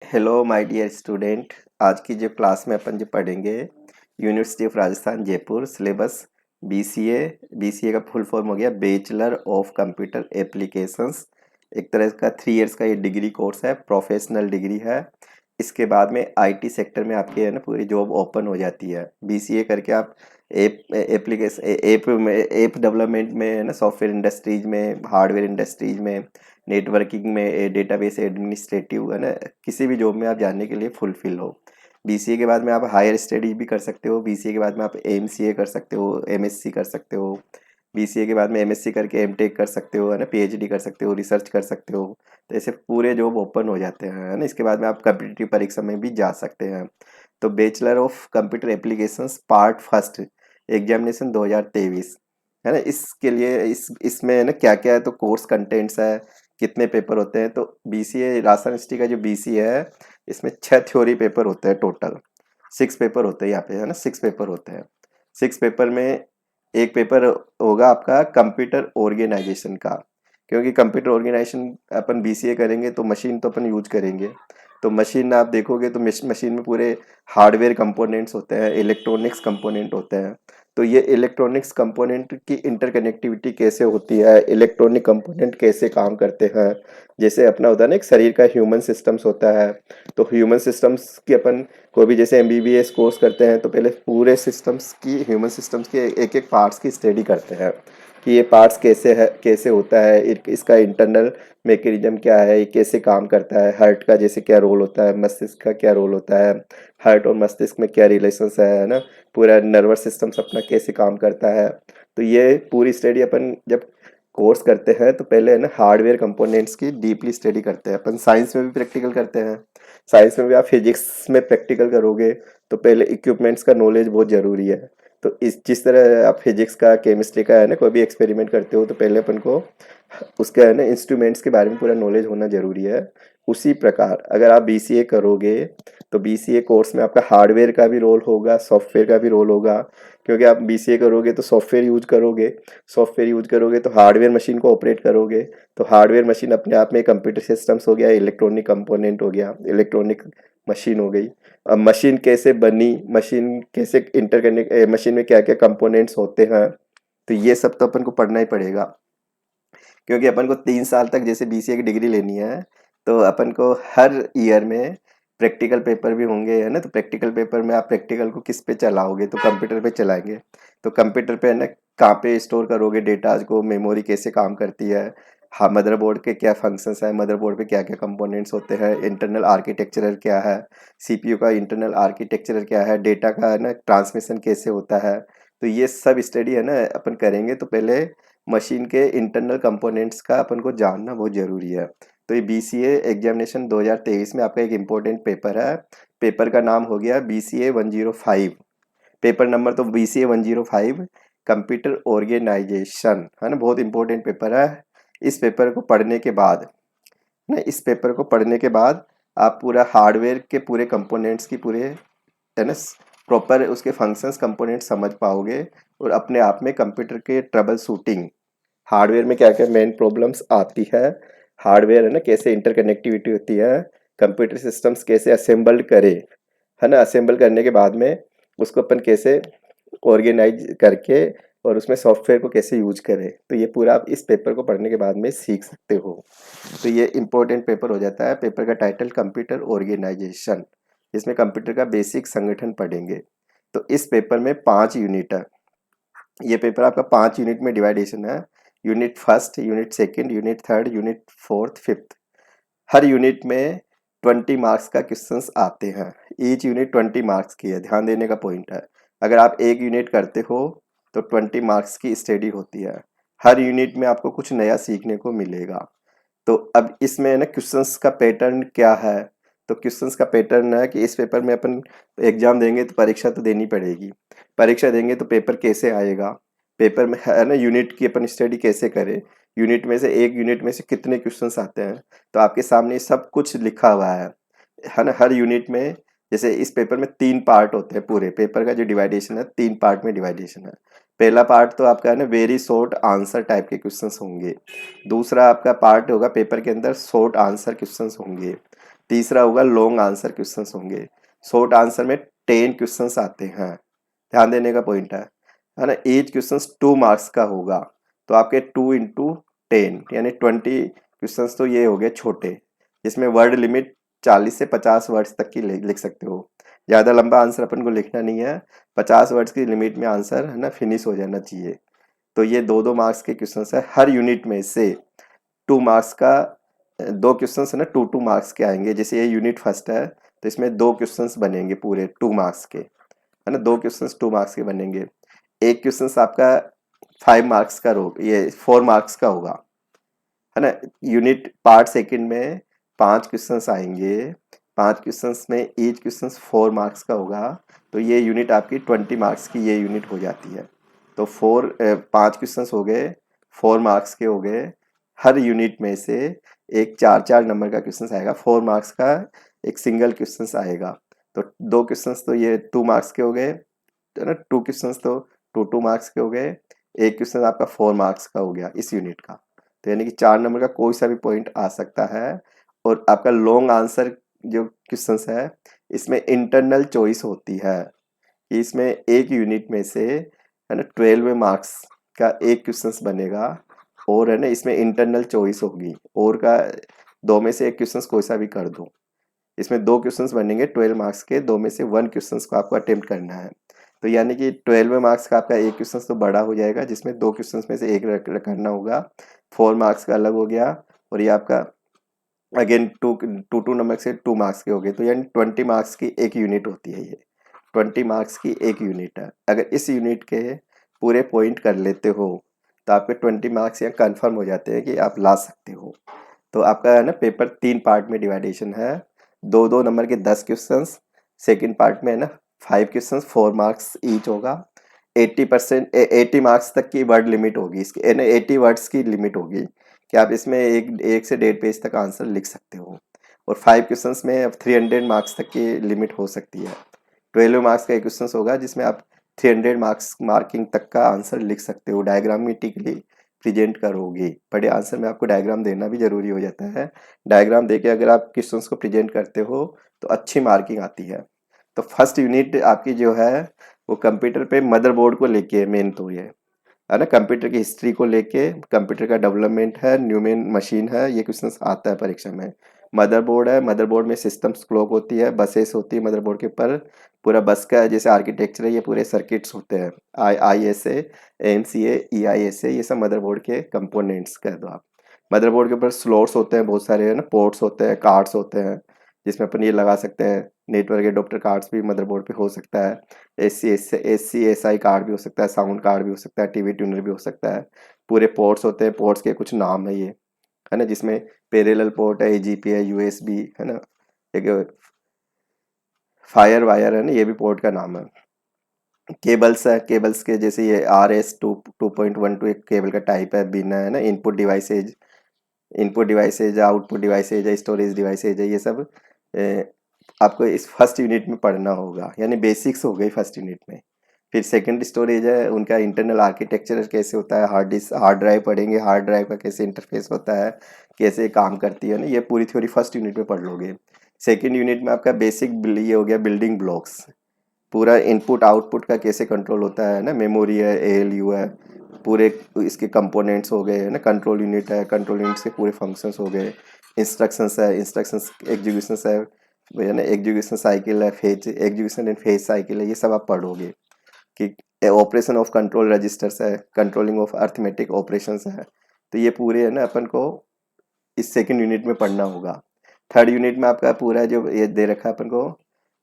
Hello my dear student. आज की जो क्लास में अपन जो पढ़ेंगे university of Rajasthan Jaipur syllabus BCA. BCA का फुल फॉर्म हो गया बैचलर ऑफ कंप्यूटर एप्लीकेशंस। एक तरह का 3 इयर्स का ये डिग्री कोर्स है, प्रोफेशनल डिग्री है। इसके बाद में आईटी सेक्टर में आपके है ना पूरी जॉब ओपन हो जाती है। बीसीए करके आप ऐप डेवलपमेंट में है ना, सॉफ्टवेयर इंडस्ट्रीज में, हार्डवेयर इंडस्ट्रीज में, नेटवर्किंग में, डेटाबेस एडमिनिस्ट्रेटिव है ना, किसी भी जॉब में आप जाने के लिए फुलफिल हो। बीसीए के बाद में आप हायर स्टडी भी कर सकते हो। बीसीए के बाद में आप एमसीए कर सकते हो, एमएससी कर सकते हो। बीसीए के बाद में एमएससी करके एमटेक कर सकते हो, है ना, पीएचडी कर सकते हो, रिसर्च कर सकते हो। तो ऐसे पूरे जॉब ओपन हो जाते हैं, है ना। इसके बाद में आप कम्पिटिटिव परीक्षा में भी जा सकते हैं। तो bachelor of computer applications part first examination 2023, है ना। इसके लिए इसमें है ना क्या क्या है, तो कोर्स कंटेंट्स है, कितने पेपर होते हैं। तो बीसीए राजस्थान यूनिवर्सिटी का जो बीसीए है, इसमें 6 थ्योरी पेपर होते हैं टोटल। 6 पेपर होते हैं यहाँ पे, है ना, 6 पेपर होते हैं। 6 पेपर में एक पेपर होगा आपका कंप्यूटर ऑर्गेनाइजेशन का, क्योंकि कंप्यूटर ऑर्गेनाइजेशन अपन बीसीए करेंगे तो मशीन तो अपन यूज करेंगे। तो मशीन आप देखोगे तो मशीन में पूरे हार्डवेयर कंपोनेंट्स होते हैं, इलेक्ट्रॉनिक्स कंपोनेंट होते हैं। तो ये इलेक्ट्रॉनिक्स कंपोनेंट की इंटरकनेक्टिविटी कैसे होती है, इलेक्ट्रॉनिक कंपोनेंट कैसे काम करते हैं। जैसे अपना होता है ना, एक शरीर का ह्यूमन सिस्टम्स होता है। तो ह्यूमन सिस्टम्स की अपन कोई भी जैसे एमबीबीएस कोर्स करते हैं तो पहले पूरे सिस्टम्स की, ह्यूमन सिस्टम्स के एक एक पार्ट्स की स्टडी करते हैं कि ये पार्ट्स कैसे है, कैसे होता है, इसका इंटरनल मैकेनिज्म क्या है, ये कैसे काम करता है। हार्ट का जैसे क्या रोल होता है, मस्तिष्क का क्या रोल होता है, हार्ट और मस्तिष्क में क्या रिलेशंस है ना, पूरा नर्वस सिस्टम्स अपना कैसे काम करता है। तो ये पूरी स्टडी अपन जब कोर्स करते हैं तो पहले है ना हार्डवेयर कंपोनेंट्स की डीपली स्टडी करते हैं। अपन साइंस में भी प्रैक्टिकल करते हैं। साइंस में भी आप फिजिक्स में प्रैक्टिकल करोगे तो पहले इक्विपमेंट्स का नॉलेज बहुत ज़रूरी है। तो इस जिस तरह आप फिजिक्स का, केमिस्ट्री का है ना, कोई भी एक्सपेरिमेंट करते हो तो पहले अपन को उसका है ना इंस्ट्रूमेंट्स के बारे में पूरा नॉलेज होना ज़रूरी है। उसी प्रकार अगर आप बीसीए करोगे तो बीसीए कोर्स में आपका हार्डवेयर का भी रोल होगा, सॉफ्टवेयर का भी रोल होगा। क्योंकि आप बीसीए करोगे तो सॉफ्टवेयर यूज करोगे, सॉफ्टवेयर यूज करोगे तो हार्डवेयर मशीन को ऑपरेट करोगे। तो हार्डवेयर मशीन अपने आप में कंप्यूटर सिस्टम्स हो गया, इलेक्ट्रॉनिक कंपोनेंट हो गया, इलेक्ट्रॉनिक मशीन हो गई। अब मशीन कैसे बनी, मशीन कैसे इंटरकनेक्ट, मशीन में क्या क्या कंपोनेंट्स होते हैं, तो ये सब तो अपन को पढ़ना ही पड़ेगा। क्योंकि अपन को 3 साल तक जैसे बीसीए की डिग्री लेनी है तो अपन को हर ईयर में प्रैक्टिकल पेपर भी होंगे, है ना। तो प्रैक्टिकल पेपर में आप प्रैक्टिकल को किस पे चलाओगे, तो कंप्यूटर पे चलाएंगे। तो कंप्यूटर पे है ना कहाँ पे स्टोर करोगे डेटाज को, मेमोरी कैसे काम करती है, हाँ मदरबोर्ड के क्या फंक्शंस है, मदरबोर्ड पे क्या क्या कंपोनेंट्स होते हैं, इंटरनल आर्किटेक्चरल क्या है, सीपीयू का इंटरनल आर्किटेक्चरल क्या है, डेटा का है ना ट्रांसमिशन कैसे होता है। तो ये सब स्टडी है ना अपन करेंगे। तो पहले मशीन के इंटरनल कंपोनेंट्स का अपन को जानना बहुत ज़रूरी है। तो ये बीसीए एग्जामिनेशन 2023 में आपका एक इम्पोर्टेंट पेपर है। पेपर का नाम हो गया बीसीए 105। पेपर नंबर तो बीसीए 105 कंप्यूटर ऑर्गेनाइजेशन, है ना, बहुत इंपॉर्टेंट पेपर है। इस पेपर को पढ़ने के बाद ना, इस पेपर को पढ़ने के बाद आप पूरा हार्डवेयर के पूरे कंपोनेंट्स की पूरे है ना प्रॉपर उसके फंक्शंस कंपोनेंट समझ पाओगे। और अपने आप में कंप्यूटर के ट्रबल शूटिंग, हार्डवेयर में क्या क्या मेन प्रॉब्लम्स आती है, हार्डवेयर है ना कैसे इंटरकनेक्टिविटी होती है, कंप्यूटर सिस्टम्स कैसे असेंबल्ड करे, है ना, असेंबल करने के बाद में उसको अपन कैसे ऑर्गेनाइज करके और उसमें सॉफ्टवेयर को कैसे यूज करें। तो ये पूरा आप इस पेपर को पढ़ने के बाद में सीख सकते हो। तो ये इंपॉर्टेंट पेपर हो जाता है। पेपर का टाइटल कंप्यूटर ऑर्गेनाइजेशन, इसमें कंप्यूटर का बेसिक संगठन पढ़ेंगे। तो इस पेपर में 5 यूनिट है। ये पेपर आपका 5 यूनिट में डिवाइडेशन है। Unit first, unit second, unit third, unit fourth, fifth. हर यूनिट में 20 मार्क्स का क्वेश्चंस आते हैं। ईच यूनिट 20 मार्क्स की है, ध्यान देने का पॉइंट है। अगर आप एक यूनिट करते हो तो 20 मार्क्स की स्टडी होती है। हर यूनिट में आपको कुछ नया सीखने को मिलेगा। तो अब इसमें ना क्वेश्चंस का पैटर्न क्या है, तो क्वेश्चंस का पैटर्न है कि इस पेपर में अपन एग्जाम देंगे तो परीक्षा तो देनी पड़ेगी। परीक्षा देंगे तो पेपर कैसे आएगा, पेपर में है ना यूनिट की अपन स्टडी कैसे करें, यूनिट में से एक यूनिट में से कितने क्वेश्चंस आते हैं। तो आपके सामने सब कुछ लिखा हुआ है ना। हर यूनिट में जैसे इस पेपर में 3 पार्ट होते हैं, पूरे पेपर का जो डिवाइडेशन है 3 पार्ट में डिवाइडेशन है। पहला पार्ट तो आपका है ना वेरी शॉर्ट आंसर टाइप के क्वेश्चंस होंगे। दूसरा आपका पार्ट होगा पेपर के अंदर शॉर्ट आंसर क्वेश्चंस होंगे। तीसरा होगा लॉन्ग आंसर क्वेश्चंस होंगे। शॉर्ट आंसर में 10 क्वेश्चंस आते हैं, ध्यान देने का पॉइंट है ना। ईच क्वेश्चंस 2 मार्क्स का होगा, तो आपके 2 इंटू 10 यानी 20 क्वेश्चंस तो ये हो गए छोटे, जिसमें वर्ड लिमिट 40 से 50 वर्ड्स तक की लिख सकते हो। ज़्यादा लंबा आंसर अपन को लिखना नहीं है, 50 वर्ड्स की लिमिट में आंसर है ना फिनिश हो जाना चाहिए। तो ये 2-2 मार्क्स के क्वेश्चंस है। हर यूनिट में से 2 मार्क्स का 2 क्वेश्चंस है ना 2-2 मार्क्स के आएंगे। जैसे ये यूनिट फर्स्ट है तो इसमें 2 क्वेश्चंस बनेंगे पूरे 2 मार्क्स के, है ना। 2 क्वेश्चंस 2 मार्क्स के बनेंगे। एक क्वेश्चंस आपका 5 मार्क्स का ये 4 मार्क्स का होगा, है ना। यूनिट पार्ट सेकंड में 5 क्वेश्चंस आएंगे, 5 क्वेश्चंस में ईच क्वेश्चंस 4 मार्क्स का होगा, तो ये यूनिट आपकी 20 मार्क्स की ये यूनिट हो जाती है। तो 5 क्वेश्चंस हो गए, 4 मार्क्स के हो गए। हर यूनिट में से एक 4-4 नंबर का क्वेश्चन आएगा, 4 मार्क्स का एक सिंगल क्वेश्चन आएगा। तो 2 क्वेश्चंस तो ये 2 मार्क्स के हो गए, है ना। 2 क्वेश्चंस तो 2-2 मार्क्स के हो गए। एक क्वेश्चन आपका 4 मार्क्स का हो गया इस यूनिट का। तो यानी कि 4 नंबर का कोई सा भी पॉइंट आ सकता है। और आपका लॉन्ग आंसर जो क्वेश्चंस है, इसमें इंटरनल चॉइस होती है कि इसमें एक यूनिट में से है ना 12 मार्क्स का एक क्वेश्चंस बनेगा, और है ना इसमें इंटरनल चॉइस होगी, और का 2 में से एक क्वेश्चंस कोई सा भी कर दो। इसमें 2 क्वेश्चंस बनेंगे 12 मार्क्स के, 2 में से 1 क्वेश्चंस को आपको अटेम्प्ट करना है। तो यानी कि 12 मार्क्स का आपका एक क्वेश्चंस तो बड़ा हो जाएगा, जिसमें 2 क्वेश्चंस में से एक करना होगा। 4 मार्क्स का अलग हो गया, और ये आपका अगेन टू नंबर से 2 मार्क्स के हो गए। तो यानी 20 मार्क्स की एक यूनिट होती है ये, 20 मार्क्स की एक यूनिट है। अगर इस यूनिट के पूरे पॉइंट कर लेते हो तो आपके 20 मार्क्स यहाँ कन्फर्म हो जाते हैं कि आप ला सकते हो। तो आपका है ना पेपर 3 पार्ट में डिवाइडेशन है, 2-2 नंबर के 10 क्वेश्चंस। सेकंड पार्ट में है ना 5 क्वेश्चंस 4 मार्क्स ईच होगा। 80 मार्क्स तक की वर्ड लिमिट होगी इसकी, यानी 80 वर्ड्स की लिमिट होगी कि आप इसमें एक से 1.5 पेज तक आंसर लिख सकते हो। और 5 क्वेश्चंस में अब 300 मार्क्स तक की लिमिट हो सकती है। 12 मार्क्स का एक क्वेश्चन होगा जिसमें आप 300 मार्क्स मार्किंग तक का आंसर लिख सकते हो, डायग्रामेटिकली प्रेजेंट करोगे। बड़े आंसर में आपको डायग्राम देना भी जरूरी हो जाता है। डायग्राम देके अगर आप क्वेश्चंस को प्रेजेंट करते हो तो अच्छी मार्किंग आती है। तो फर्स्ट यूनिट आपकी जो है वो कंप्यूटर पे मदरबोर्ड को लेके मेन तो ये है ना, कंप्यूटर की हिस्ट्री को लेके, कंप्यूटर का डेवलपमेंट है, न्यूमेन मशीन है, ये क्वेश्चन आता है परीक्षा में। मदरबोर्ड है, मदरबोर्ड में सिस्टम्स क्लॉक होती है, बसेस होती है मदरबोर्ड के ऊपर। पूरा बस का जैसे आर्किटेक्चर है, ये पूरे सर्किट्स होते हैं, ISA, AMCA, EISA, ये सब मदरबोर्ड के कंपोनेंट्स कह दो आप। मदरबोर्ड के ऊपर स्लॉट्स होते हैं बहुत सारे, है ना, पोर्ट्स होते हैं, कार्ड्स होते हैं, जिसमें अपन ये लगा सकते हैं। नेटवर्क एडोप्टर कार्ड्स भी मदरबोर्ड पे हो सकता है। SC SI कार्ड भी हो सकता है, साउंड कार्ड भी हो सकता है, टीवी ट्यूनर भी हो सकता है। पूरे पोर्ट्स होते हैं, पोर्ट्स के कुछ नाम है ये, है ना, जिसमें पैरेलल पोर्ट है, AGP है, USB है ना, एक फायर वायर है ना, ये भी पोर्ट का नाम है। केबल्स है, केबल्स के जैसे ये RS 2.12 एक केबल का टाइप है, बिना है ना, इनपुट डिवाइसेज, आउटपुट डिवाइसेज है, स्टोरेज डिवाइसेज है, ये सब आपको इस फर्स्ट यूनिट में पढ़ना होगा, यानी बेसिक्स हो गई फर्स्ट यूनिट में। फिर सेकंड स्टोरेज है, उनका इंटरनल आर्किटेक्चर कैसे होता है, हार्ड ड्राइव पढ़ेंगे, हार्ड ड्राइव का कैसे इंटरफेस होता है, कैसे काम करती है ना, ये पूरी थ्योरी फर्स्ट यूनिट में पढ़ लोगे। सेकंड यूनिट में आपका बेसिक ये हो गया बिल्डिंग ब्लॉक्स, पूरा इनपुट आउटपुट का कैसे कंट्रोल होता है ना, मेमोरी है, ALU है, पूरे इसके कंपोनेंट्स हो गए, है ना, कंट्रोल यूनिट है, कंट्रोल यूनिट से पूरे फंक्शंस हो गए। इंस्ट्रक्शंस है, इंस्ट्रक्शंस एग्जीक्यूशंस है ना, एग्जीक्यूशन साइकिल है, phase execution and phase cycle है, ये सब आप पढ़ोगे कि ऑपरेशन ऑफ कंट्रोल रजिस्टर्स है, कंट्रोलिंग ऑफ अर्थमेटिक ऑपरेशंस है। तो ये पूरे है ना अपन को इस सेकंड यूनिट में पढ़ना होगा। थर्ड यूनिट में आपका पूरा जो ये दे रखा है अपन को,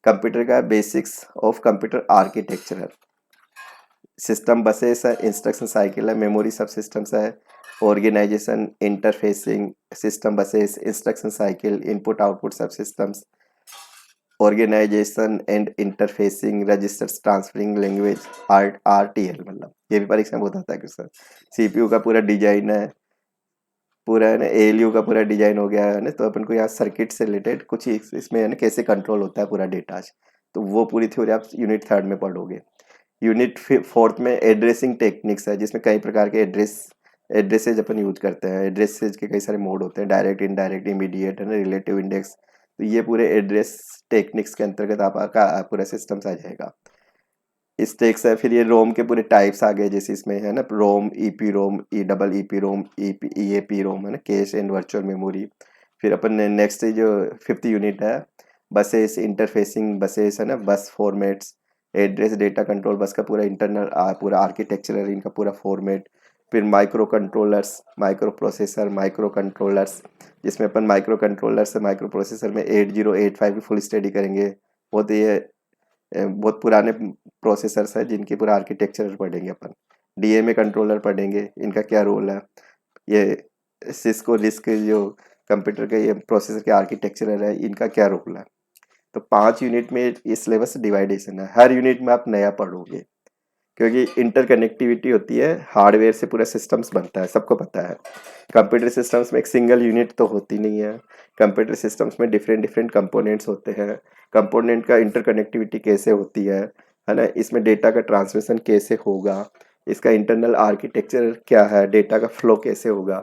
कंप्यूटर का basics of computer architecture, system buses है, इंस्ट्रक्शन साइकिल है, मेमोरी सब सिस्टम्स है, organisation, interfacing, system buses, instruction cycle, input output subsystems, organisation and interfacing, registers, transferring language, RTL, मतलब ये भी परीक्षा में होता है क्वेश्चन। CPU का पूरा डिजाइन है, पूरा है ना, ALU का पूरा डिजाइन हो गया है ना, तो अपन को यहाँ सर्किट से रिलेटेड कुछ इसमें है ना कैसे कंट्रोल होता है पूरा डेटा, तो वो पूरी थ्योरी आप यूनिट थर्ड में पढ़ोगे। यूनिट फोर्थ में एड्रेसिंग टेक्निक्स है, जिसमें कई प्रकार के एड्रेसेज अपन यूज करते हैं। एड्रेसेज के कई सारे मोड होते हैं, डायरेक्ट, इनडायरेक्ट, इमीडिएट, है ना, रिलेटिव इंडेक्स, तो ये पूरे एड्रेस टेक्निक्स के अंतर्गत आपका पूरा सिस्टम्स आ जाएगा। स्टैक्स है, फिर ये रोम के पूरे टाइप्स आ गए, जैसे इसमें है ना रोम, ईपी रोम, ई डबल ईपी रोम, ईएपी रोम, है ना कैश एंड वर्चुअल मेमोरी। फिर अपन ने नेक्स्ट जो फिफ्थ यूनिट है बसेस, इंटरफेसिंग बसेस, है ना बस formats, address data control bus का पूरा इंटरनल पूरा आर्किटेक्चर, इनका पूरा फॉर्मेट। फिर micro controllers, micro processor, micro controllers, जिसमें अपन माइक्रो कंट्रोलर से माइक्रो प्रोसेसर में 8085 की फुल स्टडी करेंगे। वो तो ये बहुत पुराने प्रोसेसर्स हैं जिनकी पूरा आर्किटेक्चर पढ़ेंगे अपन। डीएमए कंट्रोलर पढ़ेंगे, इनका क्या रोल है। ये सिस्को रिस्क जो कंप्यूटर के ये प्रोसेसर के आर्किटेक्चर है, इनका क्या रोल है। तो 5 यूनिट में ये सिलेबस डिवाइडेशन है, हर यूनिट में आप नया पढ़ोगे, क्योंकि इंटरकनेक्टिविटी होती है, हार्डवेयर से पूरा सिस्टम्स बनता है, सबको पता है। कंप्यूटर सिस्टम्स में एक सिंगल यूनिट तो होती नहीं है, कंप्यूटर सिस्टम्स में डिफरेंट डिफरेंट कंपोनेंट्स होते हैं। कंपोनेंट का इंटरकनेक्टिविटी कैसे होती है ना, इसमें डेटा का ट्रांसमिशन कैसे होगा, इसका इंटरनल आर्किटेक्चर क्या है, डेटा का फ्लो कैसे होगा।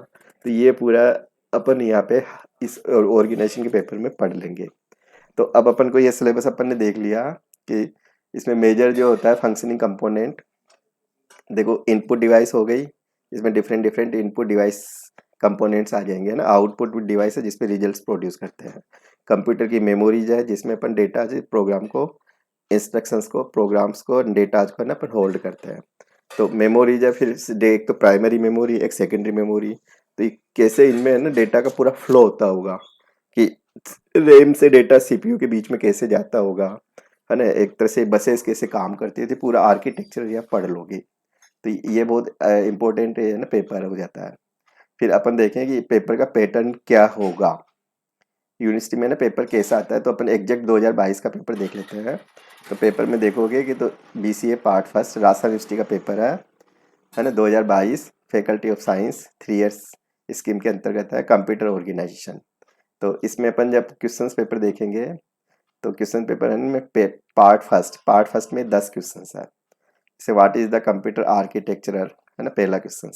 तो ये पूरा अपन यहाँ पे इस ऑर्गेनाइजेशन के पेपर में पढ़ लेंगे। तो अब अपन को ये सिलेबस अपन ने देख लिया कि इसमें मेजर जो होता है फंक्शनिंग कंपोनेंट, देखो इनपुट डिवाइस हो गई, इसमें different different input device components आ जाएंगे ना। आउटपुट डिवाइस है जिसपे रिजल्ट्स प्रोड्यूस करते हैं। कंप्यूटर की मेमोरीज है जिसमें अपन डेटा प्रोग्राम को, इंस्ट्रक्शंस को, प्रोग्राम्स को, डेटा को ना अपन होल्ड करते हैं। तो मेमोरीज है, फिर एक तो प्राइमरी मेमोरी, एक सेकेंडरी मेमोरी। तो कैसे इनमें है ना डेटा का पूरा फ्लो होता होगा, कि रैम से डेटा सीपीयू के बीच में कैसे जाता होगा, है ना, एक तरह से बसेस कैसे काम करती थी, पूरा आर्किटेक्चर यहाँ पढ़ लोगे। तो ये बहुत इंपॉर्टेंट है ना, पेपर हो जाता है। फिर अपन देखें कि पेपर का पैटर्न क्या होगा, यूनिवर्सिटी में ना पेपर कैसा आता है। तो अपन एग्जैक्ट 2022 का पेपर देख लेते हैं। तो पेपर में देखोगे कि तो BCA part first Rajasthan university का पेपर है ना 2022, faculty of science 3 years scheme के अंतर्गत है, कंप्यूटर ऑर्गेनाइजेशन। तो इसमें अपन जब क्वेश्चन पेपर देखेंगे, तो क्वेश्चन पेपर है ना पार्ट फर्स्ट में 10 क्वेश्चन है। जैसे what is the computer architecture, है ना पहला क्वेश्चन।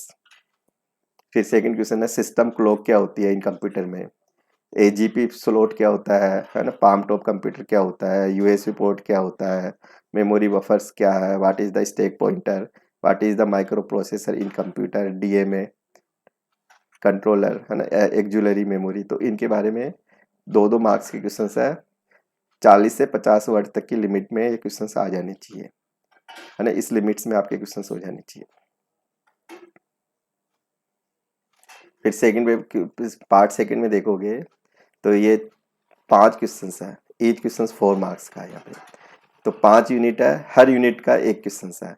फिर सेकंड क्वेश्चन है सिस्टम क्लॉक क्या होती है इन कंप्यूटर में, एजीपी स्लॉट क्या होता है ना, पाम टॉप कंप्यूटर क्या होता है, यूएसबी पोर्ट क्या होता है, मेमोरी बफर्स क्या है, what is the stack pointer, what is the micro processor in computer, DMA controller, है ना एक्जुलरी मेमोरी। तो इनके बारे में 2-2 मार्क्स के क्वेश्चन है। 40 से 50 वर्ड तक की लिमिट में ये क्वेश्चन आ जाने चाहिए, है ना, इस लिमिट्स में आपके क्वेश्चन हो जाने चाहिए। फिर पार्ट सेकंड में देखोगे तो ये 5 क्वेश्चन है, ईच क्वेश्चन 4 मार्क्स का है यहाँ पे। तो 5 यूनिट है, हर यूनिट का एक क्वेश्चन है।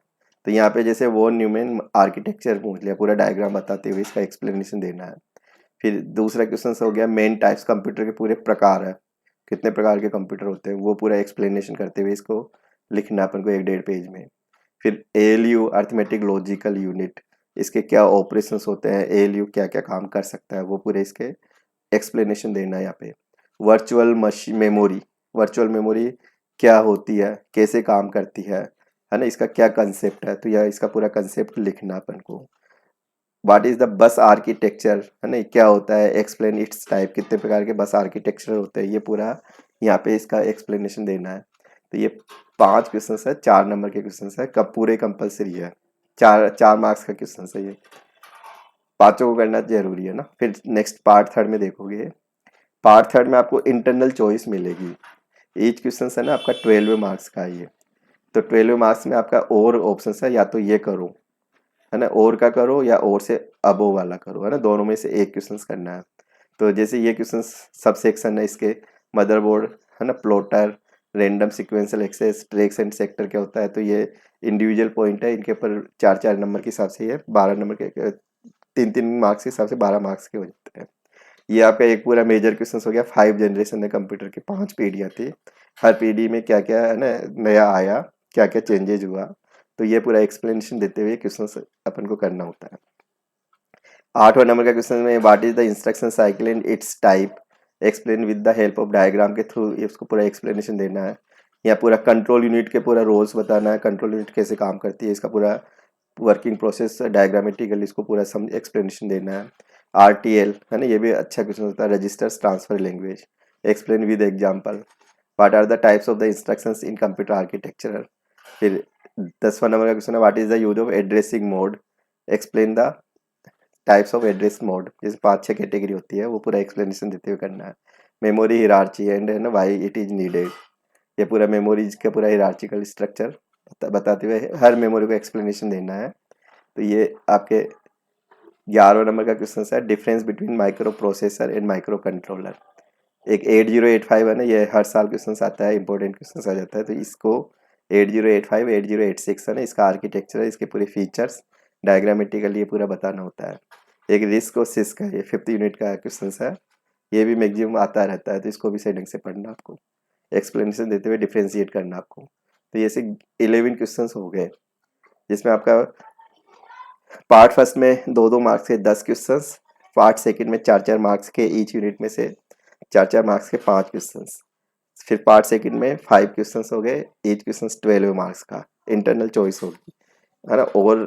तो यहाँ पे जैसे वो न्यूमैन आर्किटेक्चर पूछ लिया, पूरा डायग्राम बताते हुए इसका एक्सप्लेनेशन देना है। फिर दूसरा क्वेश्चन हो गया मेन टाइप्स, कंप्यूटर के पूरे प्रकार है, कितने प्रकार के कंप्यूटर होते हैं, वो पूरा एक्सप्लेनेशन करते हुए इसको लिखना अपन को 1-1.5 पेज में। फिर एएलयू अर्थमेटिक लॉजिकल यूनिट, इसके क्या ऑपरेशंस होते हैं, एएलयू क्या क्या काम कर सकता है, वो पूरे इसके एक्सप्लेनेशन देना है यहाँ पे। Virtual machine memory, virtual memory क्या होती है, कैसे काम करती है ना, इसका क्या कंसेप्ट है, तो यह इसका पूरा कंसेप्ट लिखना अपन को। What is the bus architecture, है ना क्या होता है, एक्सप्लेन इट्स टाइप, कितने प्रकार के बस आर्किटेक्चर होते हैं, ये पूरा यहाँ पे इसका एक्सप्लेनेशन देना है। तो ये 5 क्वेश्चन है, 4 नंबर के क्वेश्चन है, कब पूरे कंपलसरी है, 4 मार्क्स का क्वेश्चन है ये, पांचों को करना जरूरी है ना। फिर नेक्स्ट पार्ट थर्ड में देखोगे, पार्ट थर्ड में आपको इंटरनल चॉइस मिलेगी। ईच क्वेश्चन है ना आपका 12 मार्क्स का है ये। तो 12 मार्क्स में आपका और ऑप्शन है, या तो ये करो, है ना, और का करो, या और से अबो वाला करो, है ना, दोनों में से एक क्वेश्चन करना है। तो जैसे ये क्वेश्चन सब सेक्शन है इसके, मदरबोर्ड, है ना, plotter, random sequential access, tracks and sector क्या होता है, तो ये इंडिविजुअल पॉइंट है, इनके ऊपर 4-4 नंबर के हिसाब से ये 12 नंबर के, 3-3 मार्क्स के हिसाब से 12 मार्क्स के हो जाते हैं। ये आपका एक पूरा मेजर क्वेश्चन हो गया। 5 जनरेशन है कंप्यूटर की, 5 पीढ़ियाँ थी, हर पीढ़ी में क्या क्या है ना नया आया, क्या क्या चेंजेज हुआ, तो ये पूरा एक्सप्लेनेशन देते हुए क्वेश्चन अपन को करना होता है। 8वां नंबर का क्वेश्चन में what is the instruction cycle and it's type, explain with the help of diagram के थ्रू, इसको पूरा एक्सप्लेनेशन देना है। यहाँ पूरा कंट्रोल यूनिट के पूरा रोल्स बताना है, कंट्रोल यूनिट कैसे काम करती है, इसका पूरा वर्किंग प्रोसेस डायग्रामेटिकली इसको पूरा समझ एक्सप्लेनेशन देना है। आरटीएल, है ना, ये भी अच्छा क्वेश्चन होता है, registers transfer language, explain with example, what are the types of the instructions in computer architecture. फिर 10वां नंबर का क्वेश्चन है, what is the use of addressing mode, explain the types of address mode. जैसे 5-6 category होती है, वो पूरा explanation देते हुए करना है। मेमोरी हिरार्ची एंड है ना वाई इट इज नीडेड, ये पूरा मेमोरीज का पूरा हिरार्चिकल स्ट्रक्चर बताते हुए हर मेमोरी को एक्सप्लेनेशन देना है। तो ये आपके 11वां नंबर का क्वेश्चन है, difference between micro processor and micro controller. एक 8085 है ना, ये हर साल क्वेश्चन आता है, इंपॉर्टेंट क्वेश्चन आ जाता है। तो इसको 8085 8086 है ना, इसका आर्किटेक्चर है, इसके पूरे फीचर्स डायग्रामेटिकली ये पूरा बताना होता है। एक रिस्क और सिस्क है, ये 5th यूनिट का क्वेश्चन है, ये भी मैक्सिमम आता रहता है, तो इसको भी सही ढंग से पढ़ना आपको, एक्सप्लेनेशन देते हुए डिफ्रेंशिएट करना आपको। तो ये से 11 क्वेश्चन हो गए, जिसमें आपका पार्ट फर्स्ट में 2-2 मार्क्स के 10 क्वेश्चन, पार्ट सेकंड में 4-4 मार्क्स के ईच यूनिट में से 4-4 मार्क्स के 5 क्वेश्चन, फिर पार्ट सेकंड में 5 क्वेश्चन हो गए, ईच क्वेश्चन 12 मार्क्स का, इंटरनल चॉइस होगी, है ना। और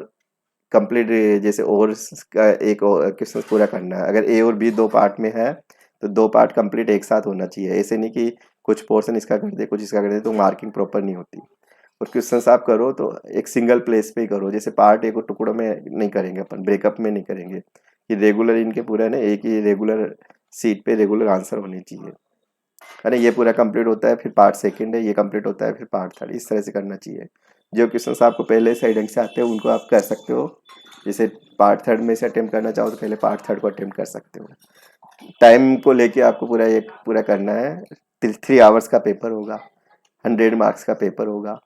कंप्लीट जैसे और का एक क्वेश्चन पूरा करना है। अगर ए और बी 2 पार्ट में है तो 2 पार्ट कंप्लीट एक साथ होना चाहिए, ऐसे नहीं कि कुछ पोर्शन इसका कर दे कुछ इसका कर दे, तो मार्किंग प्रॉपर नहीं होती। और क्वेश्चन आप करो तो एक सिंगल प्लेस पे ही करो, जैसे पार्ट ए को टुकड़ों में नहीं करेंगे अपन, ब्रेकअप में नहीं करेंगे, कि रेगुलर इनके पूरा ना एक ही रेगुलर सीट पे रेगुलर आंसर होने चाहिए, है ना। ये पूरा कंप्लीट होता है, फिर पार्ट सेकंड है, ये कंप्लीट होता है, फिर पार्ट थर्ड, इस तरह से करना चाहिए। जो क्वेश्चन आपको पहले सही ढंग से आते हैं उनको आप कर सकते हो, जैसे पार्ट थर्ड में से अटेम्प्ट करना चाहो तो पहले पार्ट थर्ड को अटेम्प्ट कर सकते हो। टाइम को लेके आपको पूरा ये पूरा करना है। 3 आवर्स का पेपर होगा, 100 मार्क्स का पेपर होगा,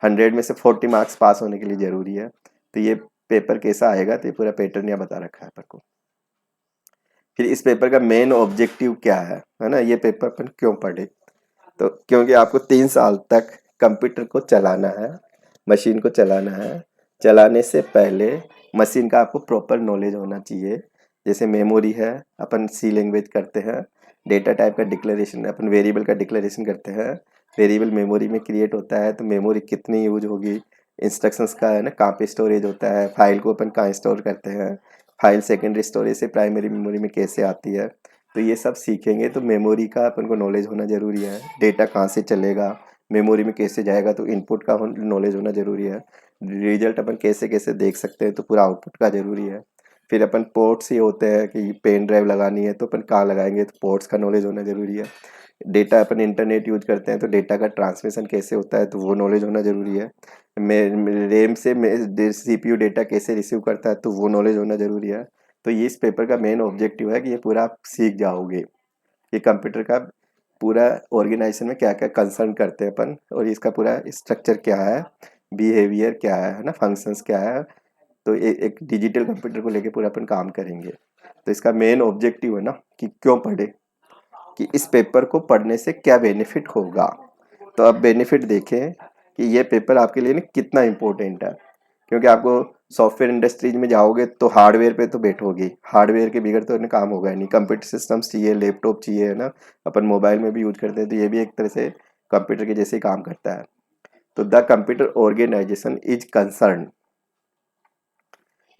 100 में से 40 मार्क्स पास होने के लिए जरूरी है। तो ये पेपर कैसा आएगा, तो ये पूरा पैटर्न यहाँ बता रखा है अपन को। फिर इस पेपर का मेन ऑब्जेक्टिव क्या है ना, ये पेपर अपन क्यों पढ़े, तो क्योंकि आपको 3 साल तक कंप्यूटर को चलाना है, मशीन को चलाना है। चलाने से पहले मशीन का आपको प्रॉपर नॉलेज होना चाहिए। जैसे मेमोरी है, अपन सी लैंग्वेज करते हैं, डेटा टाइप का डिक्लेरेशन, अपन वेरिएबल का डिक्लेरेशन करते हैं, वेरिएबल मेमोरी में क्रिएट होता है, तो मेमोरी कितनी यूज होगी, इंस्ट्रक्शंस का है ना कहाँ पे स्टोरेज होता है, फाइल को अपन कहाँ स्टोर करते हैं, फाइल सेकेंडरी स्टोरेज से प्राइमरी मेमोरी में कैसे आती है, तो ये सब सीखेंगे। तो मेमोरी का अपन को नॉलेज होना ज़रूरी है, डेटा कहाँ से चलेगा, मेमोरी में कैसे जाएगा, तो इनपुट का नॉलेज होना ज़रूरी है। रिजल्ट अपन कैसे कैसे देख सकते हैं, तो पूरा आउटपुट का ज़रूरी है। फिर अपन पोर्ट्स ही होते हैं कि पेन ड्राइव लगानी है तो अपन कहाँ लगाएंगे, तो पोर्ट्स का नॉलेज होना ज़रूरी है। डेटा अपन इंटरनेट यूज करते हैं तो डेटा का ट्रांसमिशन कैसे होता है, तो वो नॉलेज होना ज़रूरी है। रैम से सीपीयू डेटा कैसे रिसीव करता है, तो वो नॉलेज होना ज़रूरी है। तो ये इस पेपर का मेन ऑब्जेक्टिव है कि ये पूरा आप सीख जाओगे कि कंप्यूटर का पूरा ऑर्गेनाइजेशन में क्या क्या कंसर्न करते हैं अपन, और इसका पूरा स्ट्रक्चर क्या है, बिहेवियर क्या है ना, फंक्शंस क्या है। तो एक डिजिटल कंप्यूटर को लेके पूरा अपन काम करेंगे। तो इसका मेन ऑब्जेक्टिव है ना कि क्यों पढ़े, कि इस पेपर को पढ़ने से क्या बेनिफिट होगा। तो अब बेनिफिट देखें कि ये पेपर आपके लिए ना कितना इम्पोर्टेंट है, क्योंकि आपको सॉफ्टवेयर इंडस्ट्रीज में जाओगे तो हार्डवेयर पे तो बैठोगे, हार्डवेयर के बिगड़ तो काम होगा नहीं, कंप्यूटर सिस्टम्स चाहिए, लैपटॉप चाहिए, है ना। अपन मोबाइल में भी यूज करते हैं, तो ये भी एक तरह से कंप्यूटर के जैसे ही काम करता है। तो the computer organization is concern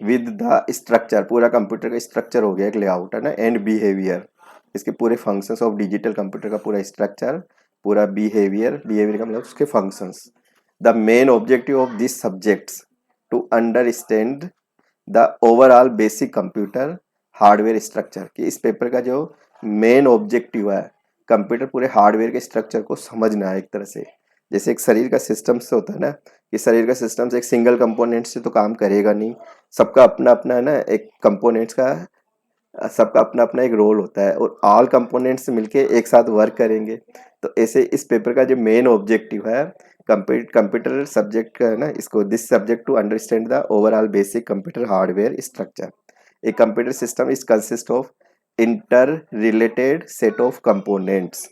with the structure, पूरा कंप्यूटर का स्ट्रक्चर हो गया एक लेआउट है ना, एंड बिहेवियर, इसके पूरे फंक्शंस ऑफ डिजिटल कंप्यूटर का पूरा स्ट्रक्चर, पूरा बिहेवियर का मतलब उसके functions. The main objective of this subjects to understand the overall basic computer hardware structure, कि इस पेपर का जो मेन ऑब्जेक्टिव है कंप्यूटर पूरे हार्डवेयर के स्ट्रक्चर को समझना है। एक तरह से जैसे एक शरीर का सिस्टम से होता है ना, कि शरीर का सिस्टम से एक सिंगल कंपोनेंट से तो काम करेगा नहीं, सबका अपना अपना है ना, एक कंपोनेंट्स का सबका अपना अपना एक रोल होता है, और ऑल कंपोनेंट्स मिलके एक साथ वर्क करेंगे। तो ऐसे इस पेपर का जो मेन ऑब्जेक्टिव है कंप्यूटर सब्जेक्ट का है ना, इसको this subject to understand the overall basic computer hardware structure. A computer system is consist of inter related set of components,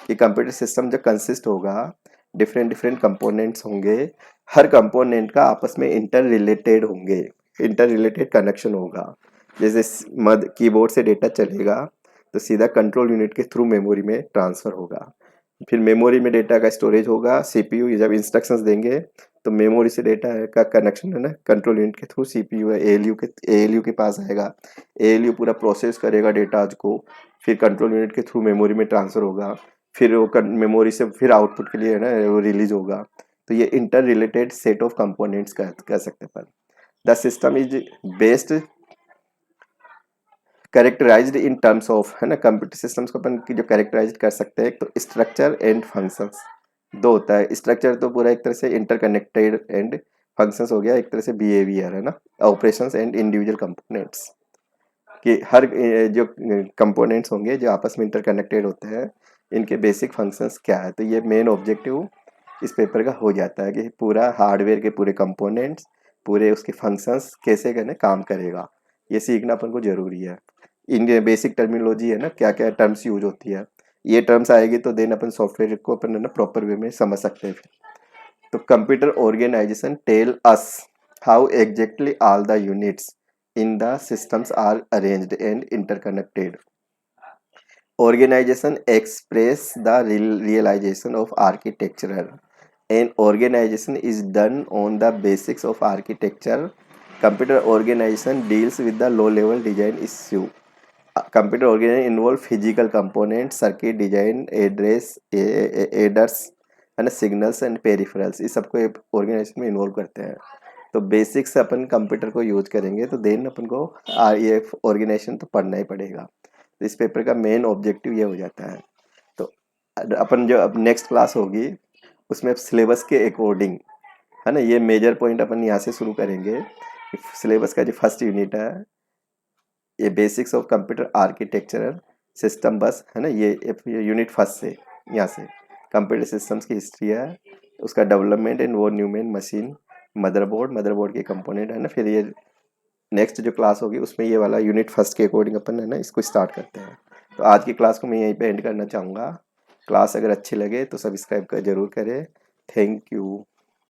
कि कंप्यूटर सिस्टम जो कंसिस्ट होगा डिफरेंट डिफरेंट कंपोनेंट्स होंगे, हर कंपोनेंट का आपस में इंटर रिलेटेड होंगे, इंटर रिलेटेड कनेक्शन होगा। जैसे मद कीबोर्ड से डेटा चलेगा तो सीधा कंट्रोल यूनिट के थ्रू मेमोरी में ट्रांसफर होगा, फिर मेमोरी में डेटा का स्टोरेज होगा, सीपीयू जब इंस्ट्रक्शंस देंगे तो मेमोरी से डेटा का कनेक्शन है ना कंट्रोल यूनिट के थ्रू सीपीयू है एएलयू के पास आएगा, एएलयू पूरा प्रोसेस करेगा डेटा को, फिर कंट्रोल यूनिट के थ्रू मेमोरी में ट्रांसफ़र होगा, फिर वो मेमोरी से फिर आउटपुट के लिए है ना वो रिलीज होगा। तो ये inter related set of components कह सकते हैं अपन। The system is based characterised in terms of, है ना, कंप्यूटर सिस्टम्स को अपन की जो कैरेक्टराइज कर सकते हैं, तो स्ट्रक्चर एंड फंक्शंस दो होता है। स्ट्रक्चर तो पूरा एक तरह से इंटरकनेक्टेड, एंड फंक्शंस हो गया एक तरह से बिहेवियर, है ना, ऑपरेशंस एंड इंडिविजुअल कंपोनेंट्स, कि हर जो कंपोनेंट्स होंगे जो आपस में इंटरकनेक्टेड होते हैं, इनके बेसिक फंक्शंस क्या है। तो ये मेन ऑब्जेक्टिव इस पेपर का हो जाता है कि पूरा हार्डवेयर के पूरे कंपोनेंट्स, पूरे उसके फंक्शंस कैसे कहने काम करेगा, ये सीखना अपन को जरूरी है। इंडियन बेसिक टर्मिनोलॉजी है ना, क्या क्या टर्म्स यूज होती है, ये टर्म्स आएगी तो देन अपन सॉफ्टवेयर को अपन है ना प्रॉपर वे में समझ सकते हैं। तो computer organization tell us how exactly all the units in the systems are arranged and interconnected. Organization express the realization of architecture. An organization is done on the basics of architecture. Computer organization deals with the low-level design issue. Computer organization involve physical components, circuit design, adders and signals and peripherals. इस सबको organisation में involve करते हैं। तो basic से अपन computer को use करेंगे तो देन अपन को ये ऑर्गेनाइजेशन तो पढ़ना ही पड़ेगा। तो इस पेपर का मेन ऑब्जेक्टिव ये हो जाता है। तो अपन जो अब नेक्स्ट क्लास होगी उसमें सिलेबस के अकॉर्डिंग, है ना, ये मेजर पॉइंट अपन यहाँ से शुरू करेंगे। सिलेबस का जो फर्स्ट यूनिट है ये basics of computer architectural system बस, है ना, ये यूनिट फर्स्ट से यहाँ से कंप्यूटर सिस्टम्स की हिस्ट्री है, उसका डेवलपमेंट एंड वो न्यूमेन मशीन, मदरबोर्ड के कंपोनेंट, है ना। फिर ये नेक्स्ट जो क्लास होगी उसमें ये वाला यूनिट फर्स्ट के अकॉर्डिंग अपन है ना इसको स्टार्ट करते हैं। तो आज की क्लास को मैं यहीं पे एंड करना चाहूँगा। क्लास अगर अच्छी लगे तो सब्सक्राइब कर जरूर करें। Thank you.